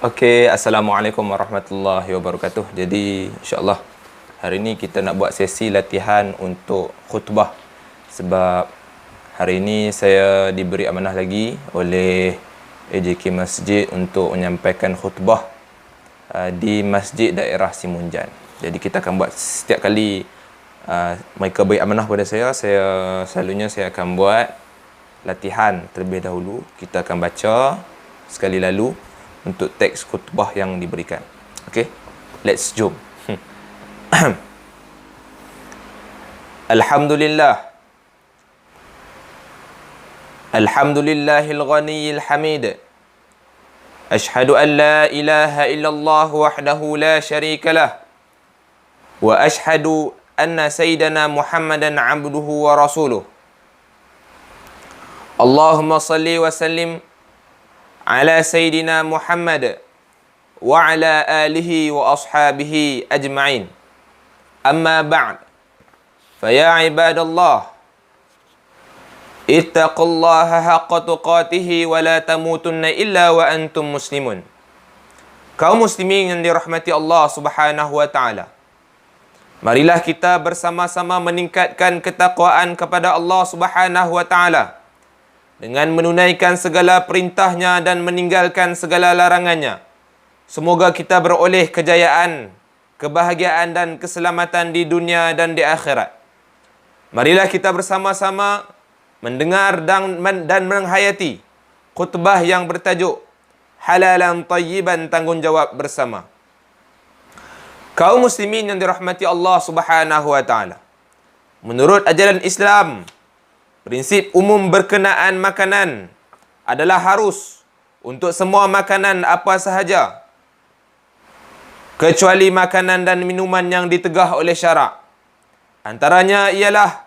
Okey, Assalamualaikum warahmatullahi wabarakatuh. Jadi, insya-Allah hari ini kita nak buat sesi latihan untuk khutbah. Sebab hari ini saya diberi amanah lagi oleh AJK Masjid untuk menyampaikan khutbah di Masjid Daerah Simunjan. Jadi kita akan buat setiap kali mereka beri amanah pada saya selalunya saya akan buat latihan terlebih dahulu. Kita akan baca sekali lalu untuk teks khutbah yang diberikan. Okey, let's jom. Alhamdulillah. Alhamdulillahil ghaniyil hamid. Ashhadu an la ilaha illallah wahdahu la syarika lah. Wa ashhadu anna sayyidana Muhammadan abduhu wa rasuluh. Allahumma salli wa sallim ala Sayyidina Muhammad wa ala alihi wa ashabihi ajma'in. Amma ba'd. Faya ibadallah, ittaqullaha haqqa tuqatihi wa la tamutunna illa wa antum muslimun. Kaum muslimin yang dirahmati Allah Subhanahu wa taala, marilah kita bersama-sama meningkatkan ketakwaan kepada Allah Subhanahu wa taala dengan menunaikan segala perintahnya dan meninggalkan segala larangannya. Semoga kita beroleh kejayaan, kebahagiaan dan keselamatan di dunia dan di akhirat. Marilah kita bersama-sama mendengar dan menghayati khutbah yang bertajuk Halalan Tayyiban, tanggungjawab bersama. Kaum muslimin yang dirahmati Allah Subhanahu wa taala, menurut ajaran Islam, prinsip umum berkenaan makanan adalah harus untuk semua makanan apa sahaja, kecuali makanan dan minuman yang ditegah oleh syarak. Antaranya ialah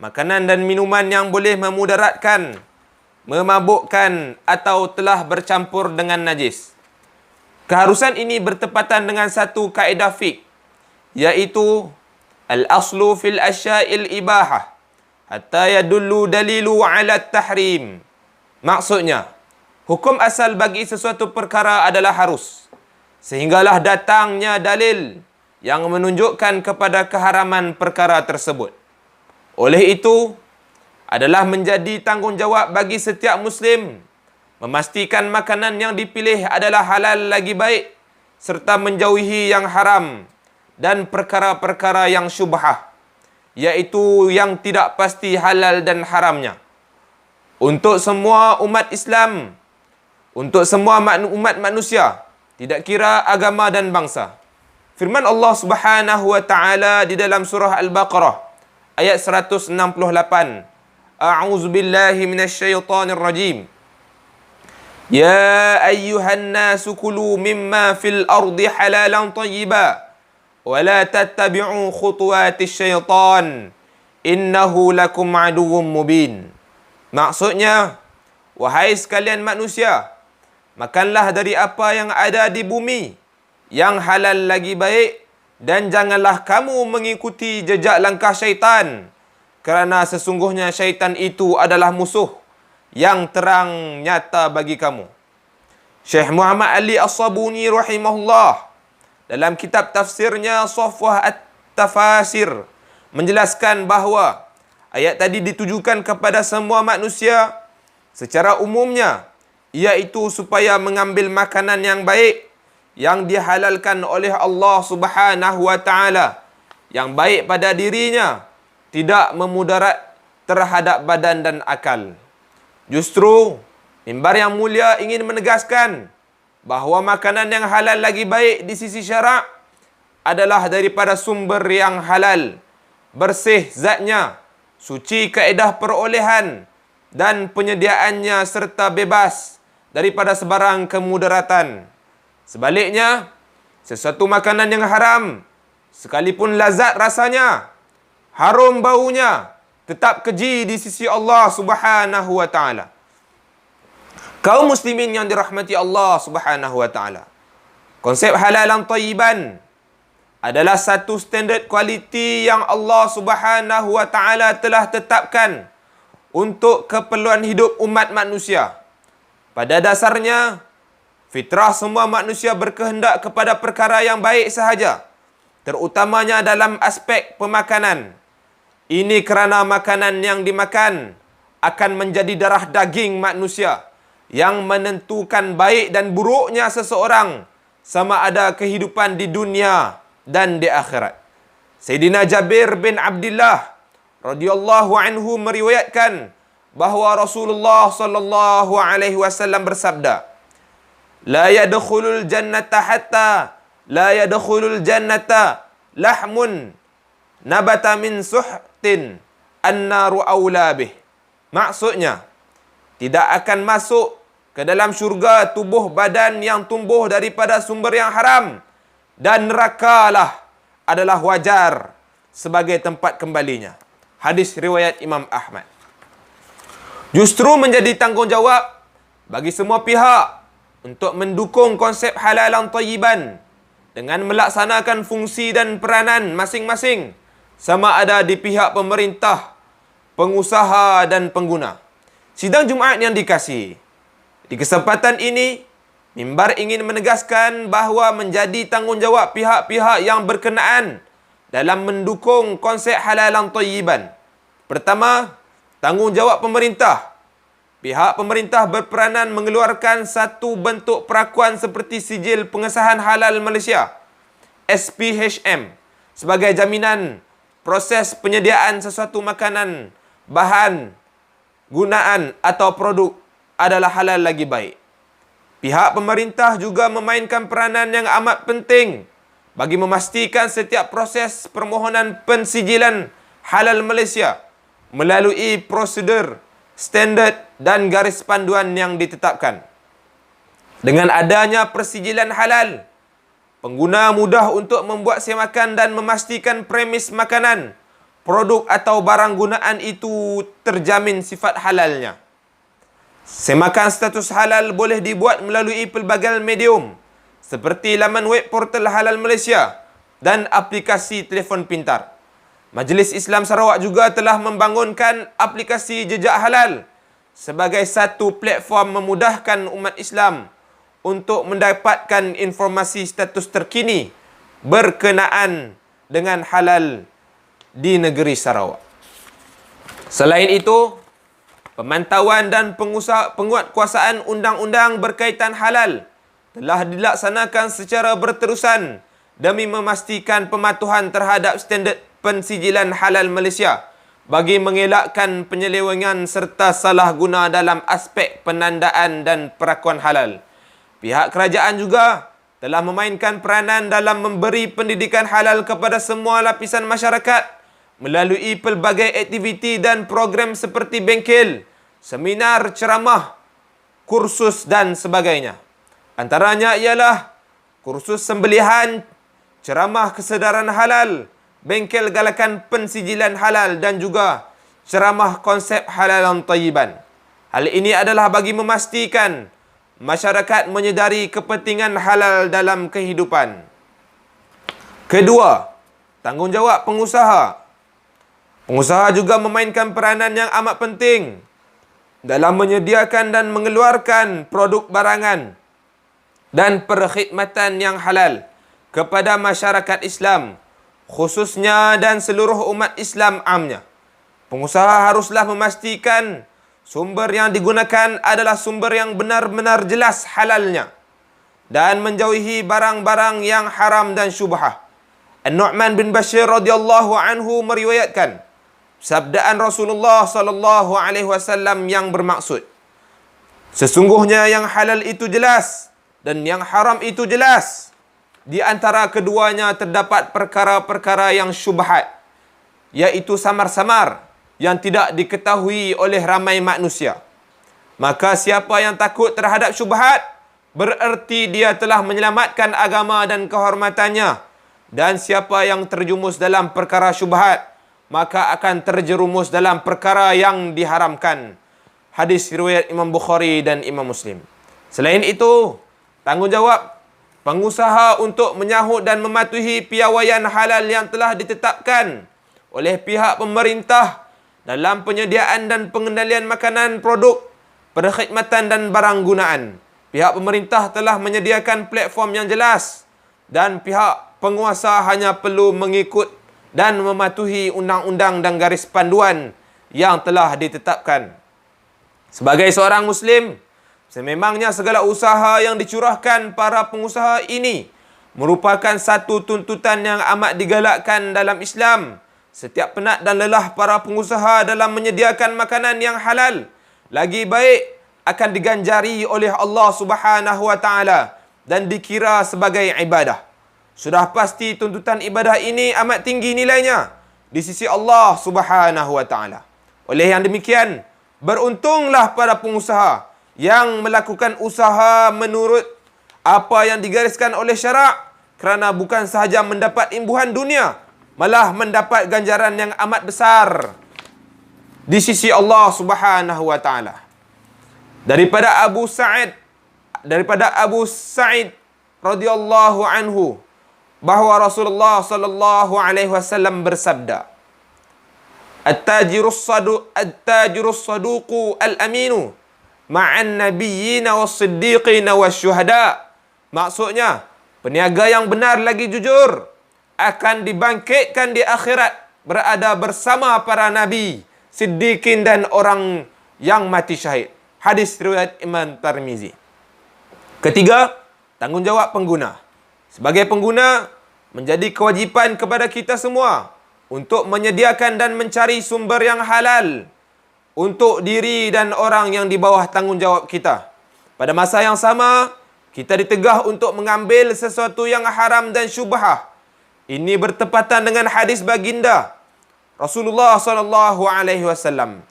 makanan dan minuman yang boleh memudaratkan, memabukkan atau telah bercampur dengan najis. Keharusan ini bertepatan dengan satu kaedah fiqh, iaitu al-aslu fil asya'il ibahah hatta yadullu dalilu ala tahrim. Maksudnya, hukum asal bagi sesuatu perkara adalah harus, sehinggalah datangnya dalil yang menunjukkan kepada keharaman perkara tersebut. Oleh itu, adalah menjadi tanggungjawab bagi setiap Muslim memastikan makanan yang dipilih adalah halal lagi baik, serta menjauhi yang haram dan perkara-perkara yang syubhah, iaitu yang tidak pasti halal dan haramnya. Untuk semua umat Islam, untuk semua umat manusia, tidak kira agama dan bangsa. Firman Allah Subhanahu wa taala di dalam surah Al-Baqarah ayat 168. A'udzubillahi minasyaitonir rajim. Ya ayyuhan nasu kulu mimma fil ardi halalan tayyiba wala tattabi'u khutuwatis syaitan innahu lakum aduwwum mubin. Maksudnya, wahai sekalian manusia, makanlah dari apa yang ada di bumi yang halal lagi baik, dan janganlah kamu mengikuti jejak langkah syaitan, kerana sesungguhnya syaitan itu adalah musuh yang terang nyata bagi kamu. Syekh Muhammad Ali As-Sabuni rahimahullah dalam kitab tafsirnya Safwah At-Tafasir menjelaskan bahawa ayat tadi ditujukan kepada semua manusia secara umumnya, iaitu supaya mengambil makanan yang baik yang dihalalkan oleh Allah Subhanahu wa taala, yang baik pada dirinya, tidak memudarat terhadap badan dan akal. Justru mimbar yang mulia ingin menegaskan bahawa makanan yang halal lagi baik di sisi syarak adalah daripada sumber yang halal, bersih zatnya, suci kaedah perolehan dan penyediaannya, serta bebas daripada sebarang kemudaratan. Sebaliknya, sesuatu makanan yang haram, sekalipun lazat rasanya, harum baunya, tetap keji di sisi Allah Subhanahu wa taala. Kaum muslimin yang dirahmati Allah Subhanahu wa taala, konsep halalan tayyiban adalah satu standard kualiti yang Allah Subhanahu wa taala telah tetapkan untuk keperluan hidup umat manusia. Pada dasarnya, Fitrah semua manusia berkehendak kepada perkara yang baik sahaja, terutamanya dalam aspek pemakanan. Ini kerana makanan yang dimakan akan menjadi darah daging manusia yang menentukan baik dan buruknya seseorang, sama ada kehidupan di dunia dan di akhirat. Sayyidina Jabir bin Abdullah radhiyallahu anhu meriwayatkan bahawa Rasulullah sallallahu alaihi wasallam bersabda, "La yadkhulul jannata hatta la yadkhulul jannata lahmun nabata min suhtin an-naru aula bih." Maksudnya, tidak akan masuk ke dalam syurga tubuh badan yang tumbuh daripada sumber yang haram, dan nerakalah adalah wajar sebagai tempat kembalinya. Hadis riwayat Imam Ahmad. Justru menjadi tanggungjawab bagi semua pihak untuk mendukung konsep halalan thayyiban dengan melaksanakan fungsi dan peranan masing-masing, sama ada di pihak pemerintah, pengusaha dan pengguna. Sidang Jumaat yang dikasihi, di kesempatan ini, mimbar ingin menegaskan bahawa menjadi tanggungjawab pihak-pihak yang berkenaan dalam mendukung konsep halalan thayyiban. Pertama, tanggungjawab pemerintah. Pihak pemerintah berperanan mengeluarkan satu bentuk perakuan seperti Sijil Pengesahan Halal Malaysia, SPHM, sebagai jaminan proses penyediaan sesuatu makanan, bahan, gunaan atau produk adalah halal lagi baik. Pihak pemerintah juga memainkan peranan yang amat penting bagi memastikan setiap proses permohonan pensijilan halal Malaysia melalui prosedur, standard dan garis panduan yang ditetapkan. Dengan adanya persijilan halal, pengguna mudah untuk membuat semakan dan memastikan premis makanan, produk atau barang gunaan itu terjamin sifat halalnya. Semakan status halal boleh dibuat melalui pelbagai medium seperti laman web portal Halal Malaysia dan aplikasi telefon pintar. Majlis Islam Sarawak juga telah membangunkan aplikasi Jejak Halal sebagai satu platform memudahkan umat Islam untuk mendapatkan informasi status terkini berkenaan dengan halal di negeri Sarawak. Selain itu, pemantauan dan penguatkuasaan undang-undang berkaitan halal telah dilaksanakan secara berterusan demi memastikan pematuhan terhadap standard pensijilan halal Malaysia bagi mengelakkan penyelewengan serta salah guna dalam aspek penandaan dan perakuan halal. Pihak kerajaan juga telah memainkan peranan dalam memberi pendidikan halal kepada semua lapisan masyarakat melalui pelbagai aktiviti dan program seperti bengkel, seminar, ceramah, kursus dan sebagainya. Antaranya ialah kursus sembelihan, ceramah kesedaran halal, bengkel galakan pensijilan halal dan juga ceramah konsep halalan thayyiban. Hal ini adalah bagi memastikan masyarakat menyedari kepentingan halal dalam kehidupan. Kedua, tanggungjawab pengusaha. Pengusaha juga memainkan peranan yang amat penting dalam menyediakan dan mengeluarkan produk barangan dan perkhidmatan yang halal kepada masyarakat Islam, khususnya dan seluruh umat Islam amnya. Pengusaha haruslah memastikan sumber yang digunakan adalah sumber yang benar-benar jelas halalnya dan menjauhi barang-barang yang haram dan syubhah. An-Nu'man bin Bashir radhiyallahu anhu meriwayatkan sabdaan Rasulullah sallallahu alaihi wasallam yang bermaksud, sesungguhnya yang halal itu jelas dan yang haram itu jelas. Di antara keduanya terdapat perkara-perkara yang syubhat, iaitu samar-samar yang tidak diketahui oleh ramai manusia. Maka siapa yang takut terhadap syubhat, bererti dia telah menyelamatkan agama dan kehormatannya. Dan siapa yang terjumus dalam perkara syubhat, maka akan terjerumus dalam perkara yang diharamkan. Hadis riwayat Imam Bukhari dan Imam Muslim. Selain itu, tanggungjawab pengusaha untuk menyahut dan mematuhi piawaian halal yang telah ditetapkan oleh pihak pemerintah dalam penyediaan dan pengendalian makanan, produk, perkhidmatan dan barang gunaan. pihak pemerintah telah menyediakan platform yang jelas dan pihak penguasa hanya perlu mengikut dan mematuhi undang-undang dan garis panduan yang telah ditetapkan. Sebagai seorang Muslim, sememangnya segala usaha yang dicurahkan para pengusaha ini merupakan satu tuntutan yang amat digalakkan dalam Islam. Setiap penat dan lelah para pengusaha dalam menyediakan makanan yang halal, lagi baik akan diganjari oleh Allah Subhanahu wa taala dan dikira sebagai ibadah. Sudah pasti tuntutan ibadah ini amat tinggi nilainya di sisi Allah Subhanahu wa taala. Oleh yang demikian, beruntunglah para pengusaha yang melakukan usaha menurut apa yang digariskan oleh syarak, kerana bukan sahaja mendapat imbuhan dunia, malah mendapat ganjaran yang amat besar di sisi Allah Subhanahu wa taala. Daripada Abu Sa'id radhiyallahu anhu bahawa Rasulullah sallallahu alaihi wasallam bersabda, At-tajirus saduqu al-aminu ma'an nabiyyina was-siddiqina was-syuhada. Maksudnya, peniaga yang benar lagi jujur akan dibangkitkan di akhirat berada bersama para nabi, siddiqin dan orang yang mati syahid. Hadis riwayat Imam Tirmizi. Ketiga, tanggungjawab pengguna. Sebagai pengguna, menjadi kewajipan kepada kita semua untuk menyediakan dan mencari sumber yang halal untuk diri dan orang yang di bawah tanggungjawab kita. Pada masa yang sama, kita ditegah untuk mengambil sesuatu yang haram dan syubhah. Ini bertepatan dengan hadis baginda Rasulullah sallallahu alaihi wasallam.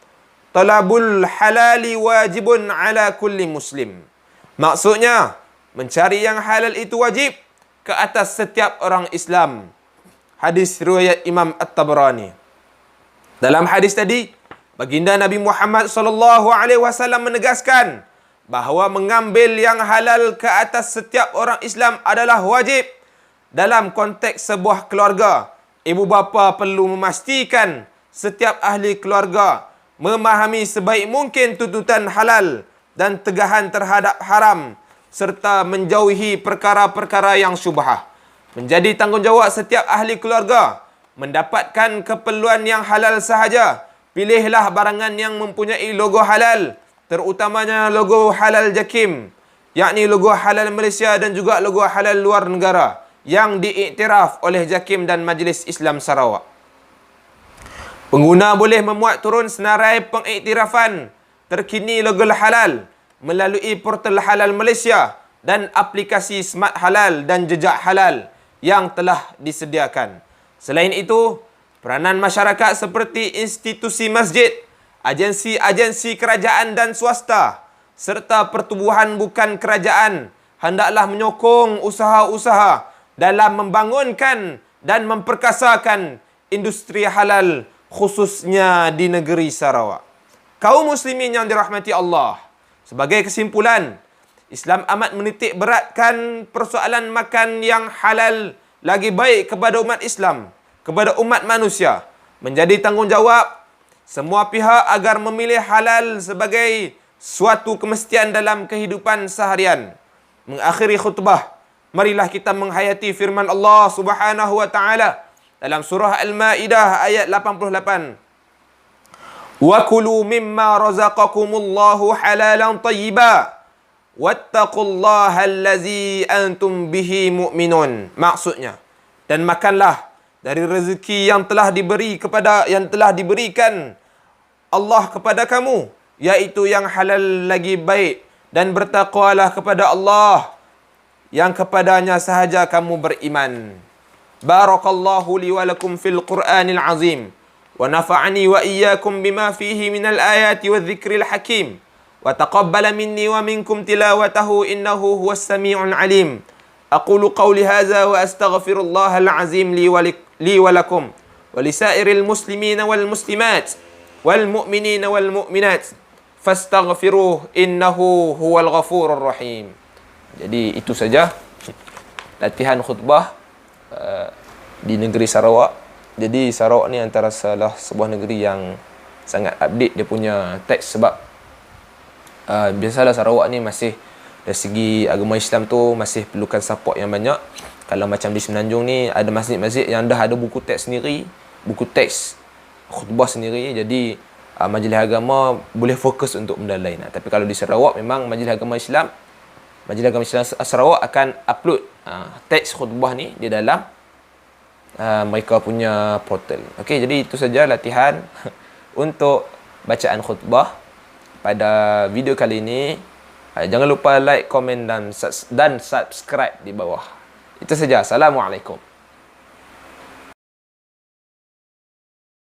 Talabul halali wajibun ala kulli muslim. Maksudnya, mencari yang halal itu wajib ke atas setiap orang Islam. Hadis riwayat Imam At-Tabrani. Dalam hadis tadi, baginda Nabi Muhammad sallallahu alaihi wasallam menegaskan bahawa mengambil yang halal ke atas setiap orang Islam adalah wajib. Dalam konteks sebuah keluarga, ibu bapa perlu memastikan setiap ahli keluarga memahami sebaik mungkin tuntutan halal dan tegahan terhadap haram serta menjauhi perkara-perkara yang syubhah. Menjadi tanggungjawab setiap ahli keluarga mendapatkan keperluan yang halal sahaja. Pilihlah barangan yang mempunyai logo halal, terutamanya logo halal JAKIM, yakni logo halal Malaysia dan juga logo halal luar negara yang diiktiraf oleh JAKIM dan Majlis Islam Sarawak. Pengguna boleh memuat turun senarai pengiktirafan terkini logo halal melalui portal Halal Malaysia dan aplikasi Smart Halal dan Jejak Halal yang telah disediakan. Selain itu, peranan masyarakat seperti institusi masjid, agensi-agensi kerajaan dan swasta, serta pertubuhan bukan kerajaan hendaklah menyokong usaha-usaha dalam membangunkan dan memperkasakan industri halal khususnya di negeri Sarawak. Kaum muslimin yang dirahmati Allah, sebagai kesimpulan, Islam amat menitik beratkan persoalan makan yang halal lagi baik kepada umat Islam, kepada umat manusia. Menjadi tanggungjawab semua pihak agar memilih halal sebagai suatu kemestian dalam kehidupan seharian. Mengakhiri khutbah, marilah kita menghayati firman Allah Subhanahu wa taala dalam surah Al-Maidah ayat 88. Wa kulu mimma razaqakumullahu halalan tayyiba wattaqullaha allazi antum bihi mu'minun. Maksudnya, dan makanlah dari rezeki yang telah diberikan Allah kepada kamu, yaitu yang halal lagi baik, dan bertakwalah kepada Allah yang kepadanya sahaja kamu beriman. Barakallahu li wa lakum fil Qur'anil azim wa nafa'ani wa iyyakum bima fihi minal ayati wadh-dhikril hakim wa taqabbala minni wa minkum tilawatahu innahu huwas sami'ul alim. Aqulu qawli hadza wa astaghfirullahal azim li wa lakum wa lisairil muslimina wal muslimat wal mu'minina wal mu'minat fastaghfiruh innahu huwal ghafurur rahim. Jadi itu saja latihan khutbah di negeri Sarawak. Jadi Sarawak ni antara salah sebuah negeri yang sangat update dia punya teks, sebab biasalah Sarawak ni masih dari segi agama Islam tu masih perlukan support yang banyak. Kalau macam di Semenanjung ni ada masjid-masjid yang dah ada buku teks sendiri, buku teks khutbah sendiri. Jadi majlis agama boleh fokus untuk benda lain. Tapi kalau di Sarawak memang Majlis Agama Islam Sarawak akan upload teks khutbah ni di dalam mereka punya portal. Okey, jadi itu saja latihan untuk bacaan khutbah pada video kali ini. Jangan lupa like, komen dan subscribe di bawah. Itu saja. Assalamualaikum.